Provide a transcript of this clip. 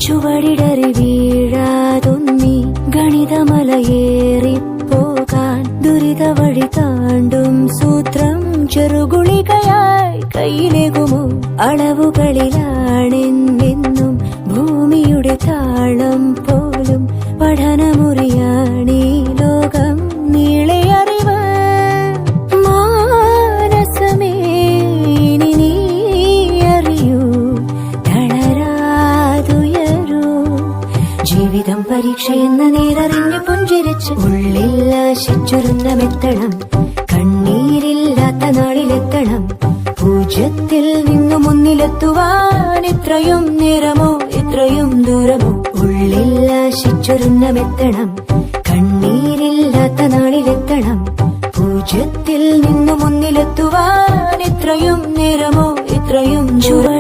ചുവടിടറി വീഴാതൊന്നി ഗണിതമലയേറിപ്പോകാൻ ദുരിത വഴി താണ്ടും സൂത്രം ചെറുകുളികയായി കയ്യിലേകുമോ? അളവുകളിലാണെന്നെന്നും ഭൂമിയുടെ താളം പോലും പഠനമുറിയാണീ ലോകം നീളെ അറിവ്. മാനസമേ ഇനി നീ അറിയൂ, തളരാതുയരൂ. ജീവിതം പരീക്ഷയെന്ന നേരറിഞ്ഞു പുഞ്ചിരിച്ച് ഉള്ളിൽ ആശിച്ചൊരുന്നമെത്തണം. കണ്ണീരില്ലാത്ത നാളിലെത്തണം. പൂജ്യത്തിൽ നിന്നു മുന്നിലെത്തുവാൻ ഇത്രയും നേരമോ ഇത്രയും ദൂരമോ? ഉള്ളിൽ ആശിച്ചൊരുന്നമെത്തണം. കണ്ണീരില്ലാത്ത നാളിലെത്തണം. പൂജ്യത്തിൽ നിന്നു മുന്നിലെത്തുവാൻ ഇത്രയും നേരമോ ഇത്രയും ദൂരം?